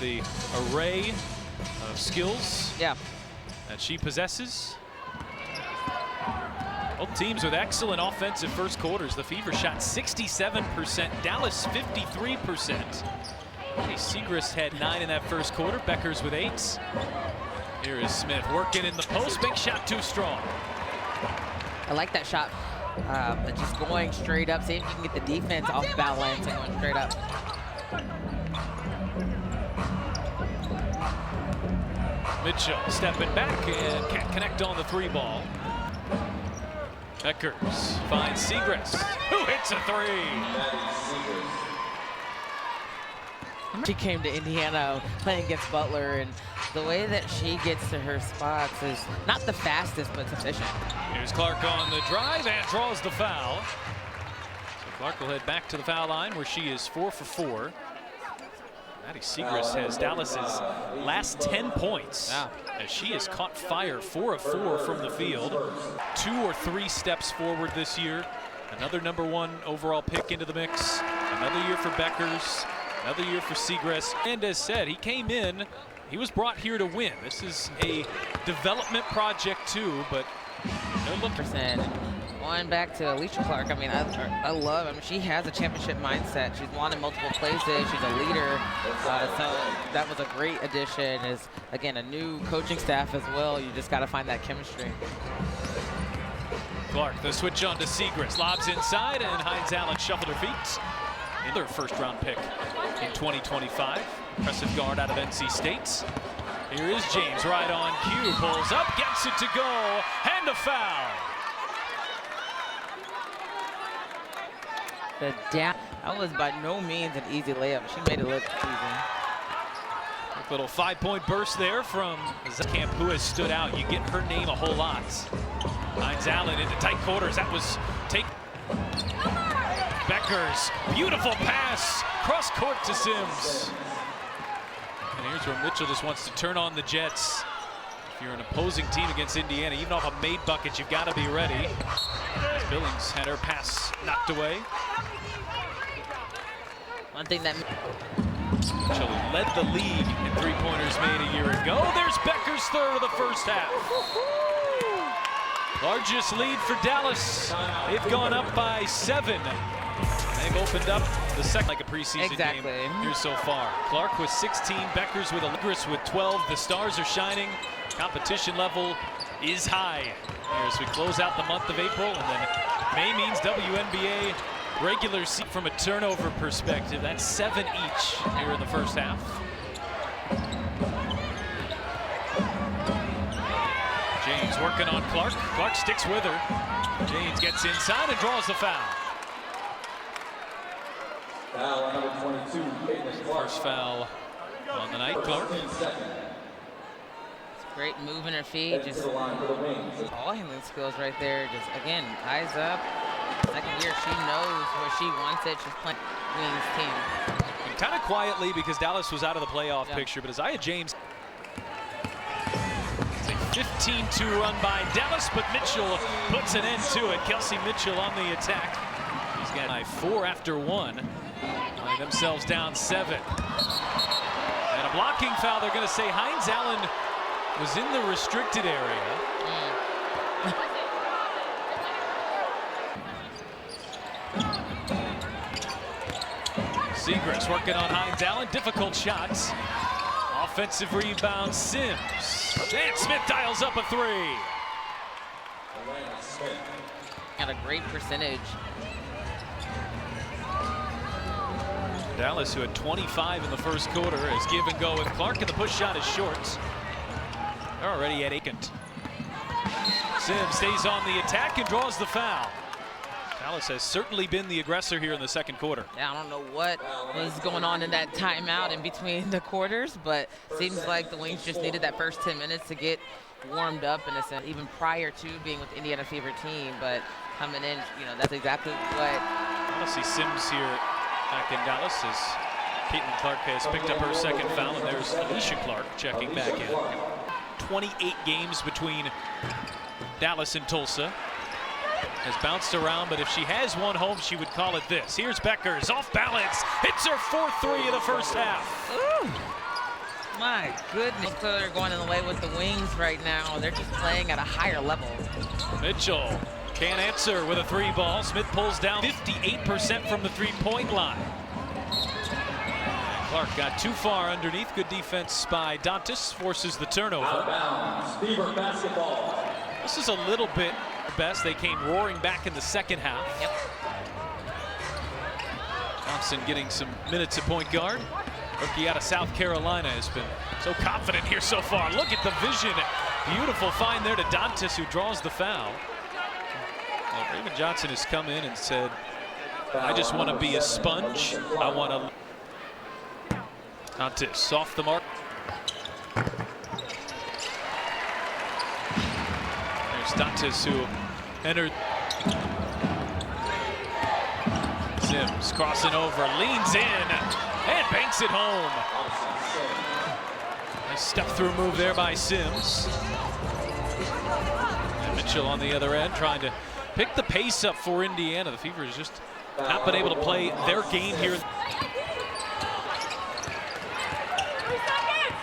the array of skills that she possesses. Both teams with excellent offensive first quarters. The Fever shot 67%, Dallas 53%. Siegrist had 9 in that first quarter, Beckers with 8. Here is Smith working in the post, big shot too strong. I like that shot, just going straight up, seeing if you can get the defense off balance and going straight up. Mitchell stepping back and can't connect on the 3 ball. Beckers finds Siegrist, who hits a 3. She came to Indiana playing against Butler, and the way that she gets to her spots is not the fastest, but it's efficient. Here's Clark on the drive and draws the foul. So Clark will head back to the foul line where she is 4 for 4. Maddie Siegrist has Dallas's last 10 points as she has caught fire, 4 of 4 from the field. 2 or 3 steps forward this year. Another #1 overall pick into the mix. Another year for Beckers. Another year for Siegrist. And as said, he came in, he was brought here to win. This is a development project too, but no look. Going back to Alicia Clark, I mean, I mean, she has a championship mindset. She's won in multiple places. She's a leader. So that was a great addition. Is again a new coaching staff as well. You just got to find that chemistry. Clark, the switch on to Siegrist, lobs inside, and Hines Allen shuffled her feet. Another first-round pick in 2025. Impressive guard out of NC State. Here is James, right on cue, pulls up, gets it to go, and a foul. That was by no means an easy layup. She made it look easy. Quick little 5-point burst there from Camp, who has stood out. You get her name a whole lot. Hines Allen into tight quarters. That was take. Beckers, beautiful pass, cross court to Sims. And here's where Mitchell just wants to turn on the Jets. If you're an opposing team against Indiana, even off a made bucket, you've got to be ready. As Billings had her pass knocked away. One thing that Mitchell led the league in 3-pointers made a year ago. There's Beckers' third of the first half. Largest lead for Dallas. They've gone up by 7. They've opened up the second like a preseason game here so far. Clark with 16, Beckers with 11, with 12. The stars are shining. Competition level is high here as we close out the month of April, and then May means WNBA regular season. From a turnover perspective, that's 7 each here in the first half. James working on Clark. Clark sticks with her. James gets inside and draws the foul. Foul number 22, First foul on the night, Clark. Great move in her feet, just ball handling skills right there. Just again, eyes up. Second year, she knows where she wants it. She's playing Wings team. And kind of quietly because Dallas was out of the playoff picture, but Isaiah James. It's a 15-2 run by Dallas, but Mitchell puts an end to it. Kelsey Mitchell on the attack. He's got 4 after 1. Find themselves down 7. And a blocking foul. They're going to say Hines Allen was in the restricted area. Siegrist working on Hines Allen. Difficult shots. Offensive rebound, Sims. And Smith dials up a 3. Got a great percentage. Dallas, who had 25 in the first quarter, is give and go with Clark, and the push shot is short. They're already at 8. Sims stays on the attack and draws the foul. Dallas has certainly been the aggressor here in the second quarter. Yeah, I don't know what was going on in that timeout in between the quarters, but seems like the Wings just needed that first 10 minutes to get warmed up in a sense, even prior to being with Indiana's favorite team. But coming in, you know, that's exactly what. I want to see Sims here back in Dallas as Caitlin Clark has picked up her second foul, and there's Alicia Clark checking back in. 28 games between Dallas and Tulsa. Has bounced around, but if she has one home, she would call it this. Here's Beckers, off balance, hits her 4th 3 of the first half. Ooh. My goodness. So they're going in the way with the Wings right now. They're just playing at a higher level. Mitchell can't answer with a 3-ball. Smith pulls down 58% from the 3-point line. Clark got too far underneath. Good defense by Dantas, forces the turnover. Out of bounds. Fever basketball. This is a little bit best. They came roaring back in the second half. Yep. Thompson getting some minutes at point guard. Rookie out of South Carolina has been so confident here so far. Look at the vision. Beautiful find there to Dantas, who draws the foul. Well, Raymond Johnson has come in and said, I just want to be a sponge. I want to. Dantas off the mark. There's Dantas, who entered. Sims crossing over, leans in, and banks it home. Nice step through move there by Sims. And Mitchell on the other end trying to pick the pace up for Indiana. The Fever has just not been able to play their game here.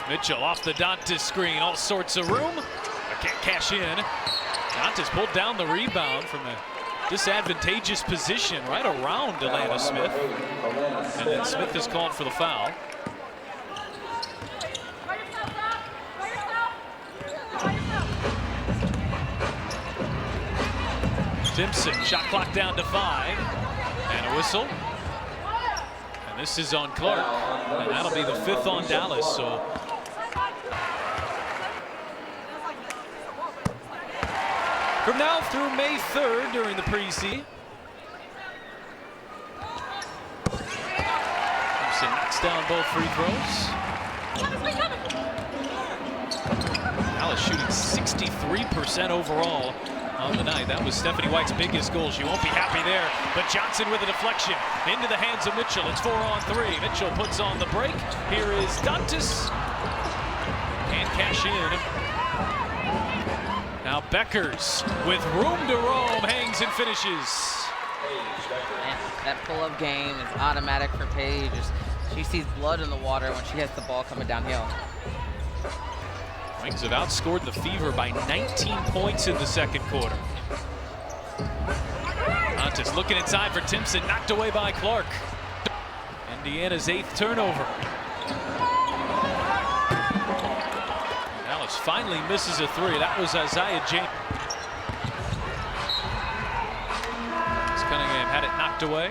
Mitchell off the Dantas screen, all sorts of room. Can't cash in. Dantas pulled down the rebound from a disadvantageous position right around Atlanta Smith. And then Smith is called for the foul. Simpson, shot clock down to 5. And a whistle. And this is on Clark. And that'll be the 5th on Dallas. So from now through May 3rd during the preseason. Simpson knocks down both free throws. Dallas shooting 63% overall on the night. That was Stephanie White's biggest goal. She won't be happy there, but Johnson with a deflection into the hands of Mitchell. It's 4 on 3. Mitchell puts on the break. Here is Dantas. Can't cash in. Now Beckers with room to roam, hangs and finishes. Man, that pull-up game is automatic for Paige. She sees blood in the water when she has the ball coming downhill. Wings have outscored the Fever by 19 points in the second quarter. Dantas looking inside for Timpson, knocked away by Clark. Indiana's 8th turnover. Dallas finally misses a 3. That was Isaiah James. Cunningham had it knocked away.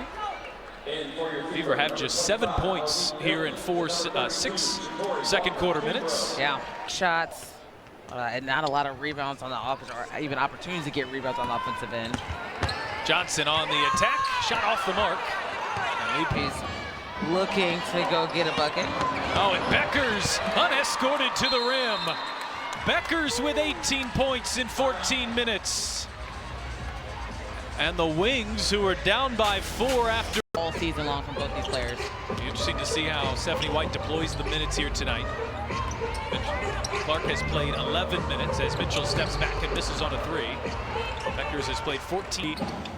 Fever have just 7 points here in 6 second quarter minutes. Yeah, shots and not a lot of rebounds on the offense, or even opportunities to get rebounds on the offensive end. Johnson on the attack, shot off the mark. And He's looking to go get a bucket. oh, and Beckers unescorted to the rim. Beckers with 18 points in 14 minutes. And the Wings, who are down by 4 after All season long from both these players. Be interesting to see how Stephanie White deploys the minutes here tonight. Clark has played 11 minutes as Mitchell steps back and misses on a 3. Beckers has played 14,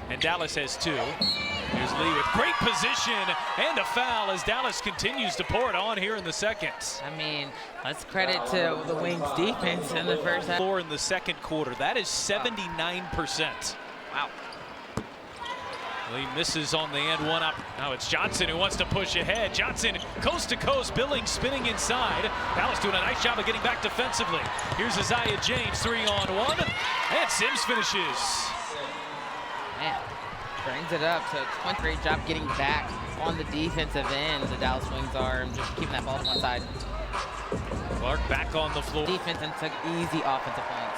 and Dallas has 2. Here's Lee with great position and a foul as Dallas continues to pour it on here in the second. I mean, let's credit to the Wings defense in the first half. 4 in the second quarter. That is 79%. Wow. Lee misses on the end one up. Now it's Johnson who wants to push ahead. Johnson coast to coast, Billings spinning inside. Dallas doing a nice job of getting back defensively. Here's Isaiah James, 3-on-1, and Sims finishes. Man, brings it up. So it's one great job getting back on the defensive end. The Dallas Wings are, and just keeping that ball to one side. Clark back on the floor. Defense and took easy offensive points.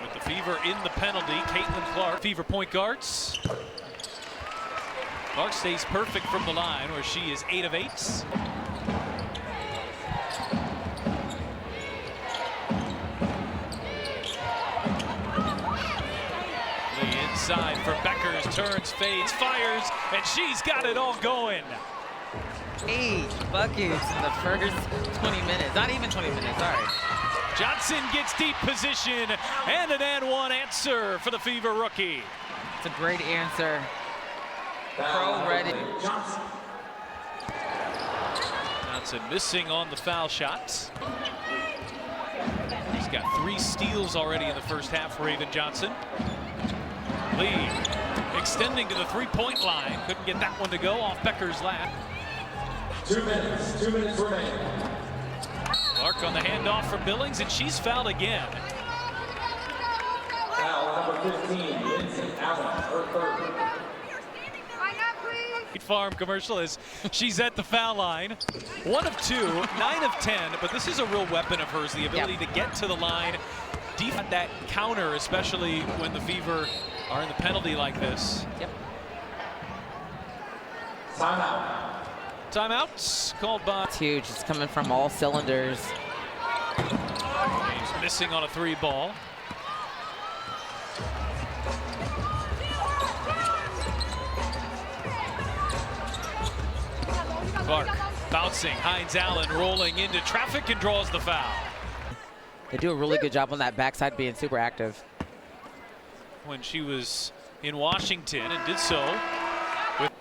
With the Fever in the penalty, Caitlin Clark, Fever point guards. Clark stays perfect from the line where she is 8 of 8. Lee inside for Beckers, turns, fades, fires, and she's got it all going. 8 buckets in the first 20 minutes. Not even 20 minutes, sorry. Johnson gets deep position and an and one answer for the Fever rookie. It's a great answer. Pro ready. Now Johnson missing on the foul shots. He's got 3 steals already in the first half for Raven Johnson. Lee extending to the 3-point line. Couldn't get that one to go off Becker's lap. 2 minutes remaining. Clark on the handoff for Billings, and she's fouled again. Foul number 15, Lindsay Allen, her third. Farm commercial as she's at the foul line. 1 of 2, 9 of 10, but this is a real weapon of hers, the ability to get to the line. Defend that counter, especially when the Fever are in the penalty like this. Yep. Timeout. Timeouts called by. It's huge. It's coming from all cylinders. He's missing on a 3 ball. Clark bouncing, Hines Allen rolling into traffic and draws the foul. They do a really good job on that backside, being super active. When she was in Washington and did so with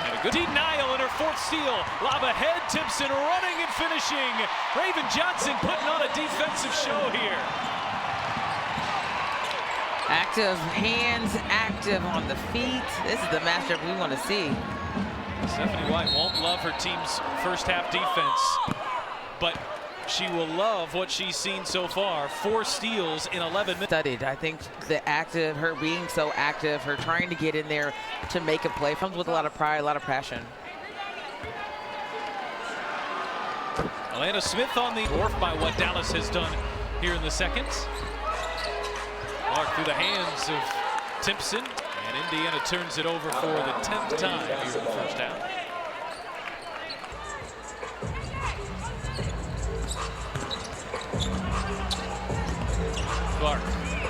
and a good denial in her 4th steal. Lob ahead, Timpson running and finishing. Raven Johnson putting on a defensive show here. Active hands, active on the feet. This is the matchup we want to see. Stephanie White won't love her team's first half defense, but she will love what she's seen so far. 4 steals in 11 minutes. Studied. I think the active, her being so active, her trying to get in there to make a play, comes with a lot of pride, a lot of passion. Alana Smith on the dwarf by what Dallas has done here in the second. Clark through the hands of Timpson, and Indiana turns it over for the 10th time here in the first half. Clark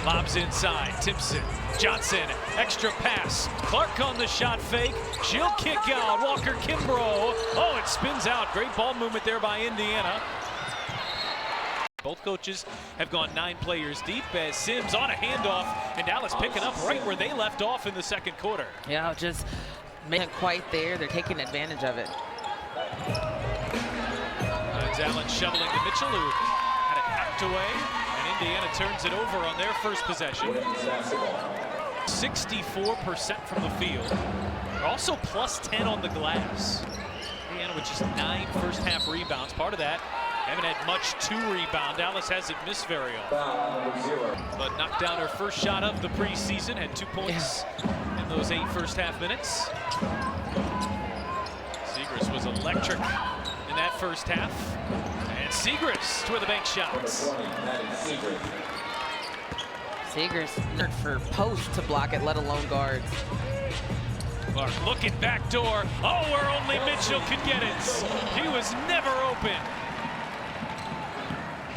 lobs inside, Timpson, Johnson, extra pass. Clark on the shot fake, she'll kick out, Walker Kimbrough. Oh, it spins out, great ball movement there by Indiana. Both coaches have gone 9 players deep as Sims on a handoff, and Dallas picking up right where they left off in the second quarter. Yeah, just making it quite there. They're taking advantage of it. It's Allen shoveling to Mitchell, who had it hacked away, and Indiana turns it over on their first possession. 64% from the field. They're also plus 10 on the glass. Indiana with just 9 first half rebounds. Part of that, haven't had much to rebound. Dallas hasn't missed very often. But knocked down her first shot of the preseason, had 2 points in those 8 first half minutes. Siegrist was electric in that first half. And Siegrist to where the bank shots. Siegrist for post to block it, let alone guards. Clark looking back door. Oh, where only Mitchell could get it. He was never open.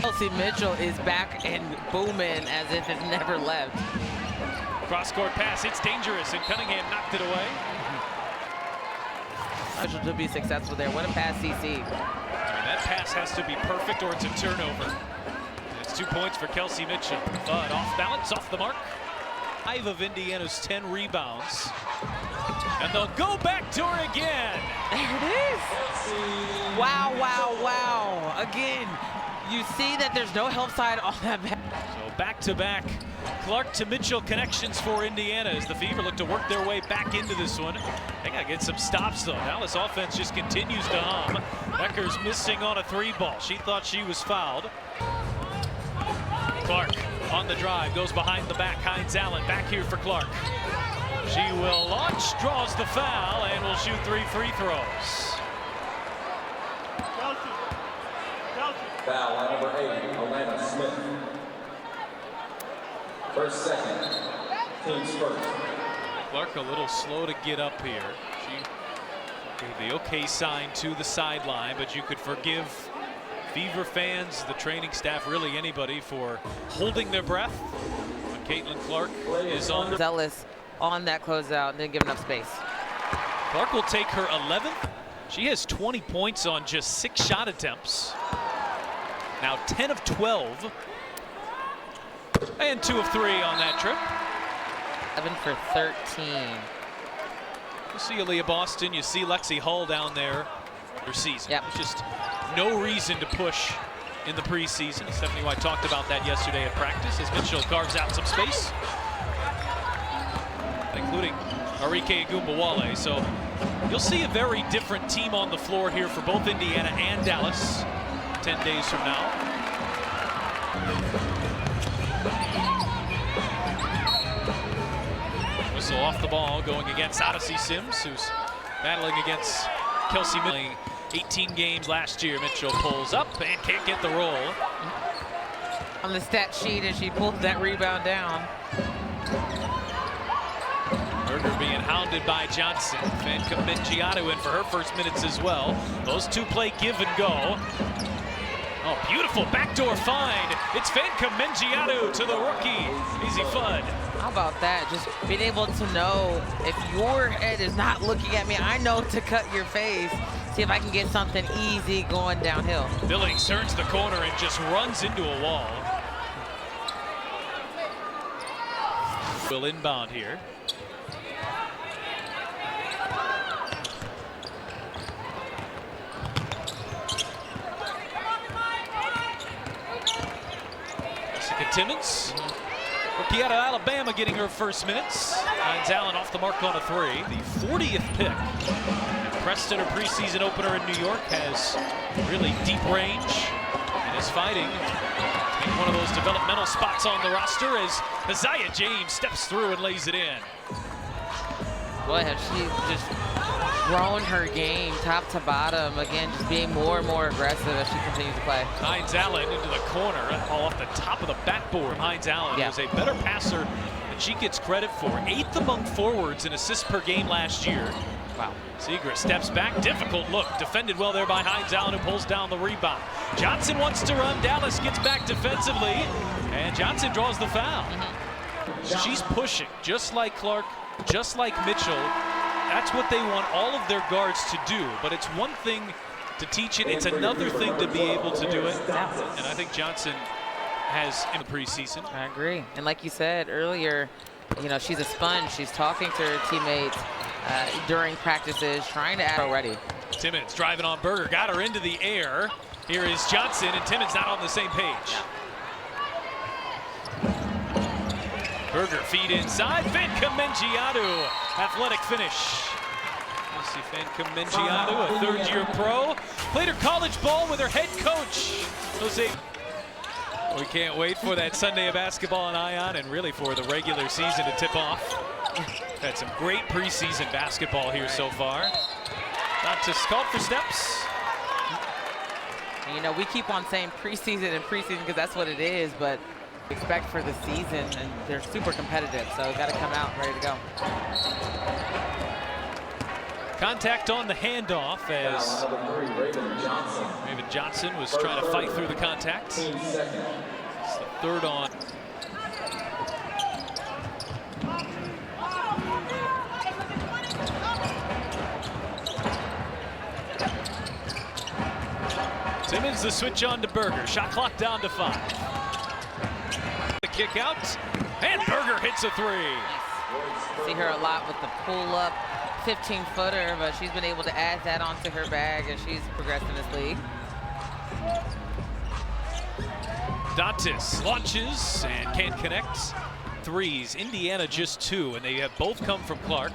Kelsey Mitchell is back and booming as if it never left. Cross-court pass, it's dangerous, and Cunningham knocked it away. Mitchell to be successful there. What a pass, CC. I mean, that pass has to be perfect or it's a turnover. And it's 2 points for Kelsey Mitchell. But off balance, off the mark. 5 of Indiana's 10 rebounds. And they'll go back to her again. There it is. Wow, wow, wow. Again, you see that there's no help side on that back. So back-to-back Clark to Mitchell connections for Indiana as the Fever look to work their way back into this one. They got to get some stops, though. Dallas offense just continues to hum. Becker's missing on a 3 ball. She thought she was fouled. Clark on the drive, goes behind the back. Hines Allen back here for Clark. She will launch, draws the foul, and will shoot 3 free throws. Foul line number 8, Alana Smith. First, second, team's first. Clark a little slow to get up here. She gave the okay sign to the sideline, but you could forgive Fever fans, the training staff, really anybody, for holding their breath when Caitlin Clark is on. Zealous on that closeout and didn't give enough space. Clark will take her 11th. She has 20 points on just 6 shot attempts. Now 10 of 12. And 2 of 3 on that trip. 7 for 13. You see Aaliyah Boston, you see Lexi Hull down there for season. Yep. There's just no reason to push in the preseason. Stephanie White talked about that yesterday at practice as Mitchell carves out some space, including Arike Gumbawale. So you'll see a very different team on the floor here for both Indiana and Dallas 10 days from now. Whistle off the ball going against Odyssey Sims, who's battling against Kelsey Milling. 18 games last year. Mitchell pulls up and can't get the roll. On the stat sheet, and she pulled that rebound down. Berger being hounded by Johnson. Fanka Mengiatu in for her first minutes as well. Those two play give and go. Oh, beautiful backdoor find. It's Fanka Mengiatu to the rookie. Easy Fudd. How about that? Just being able to know if your head is not looking at me, I know to cut your face. See if I can get something easy going downhill. Billings turns the corner and just runs into a wall. Will inbound here. Jessica Timmons, rookie out of Alabama, getting her first minutes. Finds Allen off the mark on a three. The 40th pick. Preston, her preseason opener in New York, has really deep range and is fighting in one of those developmental spots on the roster as Isaiah James steps through and lays it in. Boy, has she just grown her game top to bottom. Again, just being more and more aggressive as she continues to play. Hines Allen into the corner, all off the top of the backboard. Hines Allen was a better passer than she gets credit for. 8th among forwards in assists per game last year. Wow. Seager steps back, difficult look, defended well there by Hines Allen, who pulls down the rebound. Johnson wants to run, Dallas gets back defensively, and Johnson draws the foul. She's pushing, just like Clark, just like Mitchell. That's what they want all of their guards to do, but it's one thing to teach it, it's another thing to be able to do it, and I think Johnson has in the preseason. I agree, and like you said earlier, you know, she's a sponge. She's talking to her teammates during practices, trying to add already. Timmons driving on Berger, got her into the air. Here is Johnson, and Timmons not on the same page. Berger feed inside, Fanka Mengiatu, athletic finish. You see Fanka Mengiatu, a third-year pro, played her college ball with her head coach, Jose. We can't wait for that Sunday of basketball in Ion and really for the regular season to tip off. Had some great preseason basketball here so far. Not just called for steps. And, you know, we keep on saying preseason and preseason because that's what it is, but expect for the season, and they're super competitive, so got to come out ready to go. Contact on the handoff as Raven Johnson was trying to fight through the contact. It's the third on. Timmons the switch on to Berger. Shot clock down to 5. The kick out, and Berger hits a three. See her a lot with the pull-up 15-footer, but she's been able to add that onto her bag as she's progressed in this league. Dantis launches and can't connect. Threes, Indiana just 2, and they have both come from Clark.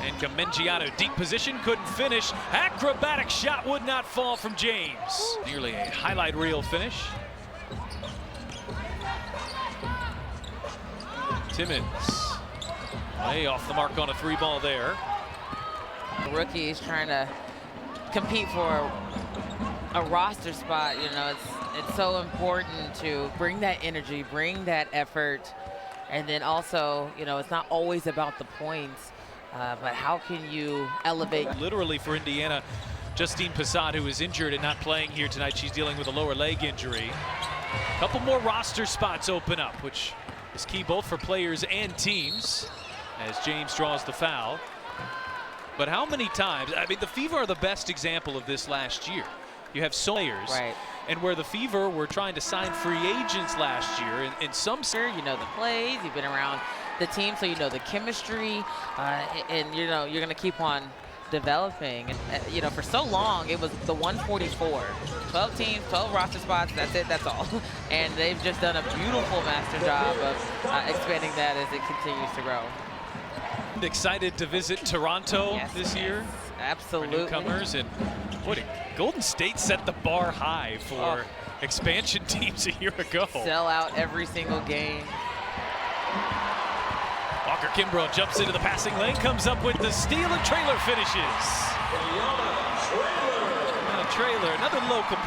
And Mengiatu, deep position, couldn't finish. Acrobatic shot would not fall from James. Nearly a highlight reel finish. Timmons, way off the mark on a 3-ball there. The rookie is trying to compete for a roster spot. You know, it's so important to bring that energy, bring that effort, and then also, you know, it's not always about the points, but how can you elevate? Literally for Indiana, Justine Passat, who is injured and not playing here tonight. She's dealing with a lower leg injury. A couple more roster spots open up, which is key both for players and teams as James draws the foul. But how many times, I mean, the Fever are the best example of this last year. You have so many players, right, and where the Fever were trying to sign free agents last year, in some, you know the plays, you've been around the team, so you know the chemistry, and you know you're going to keep on developing. And you know, for so long it was the 144, 12 teams, 12 roster spots. That's it. That's all. And they've just done a beautiful master job of expanding that as it continues to grow. Excited to visit Toronto this year. Absolutely. For newcomers, and what Golden State set the bar high for expansion teams a year ago. Sell out every single game. Walker Kimbrough jumps into the passing lane, comes up with the steal, and Trailer finishes. Trailer, another local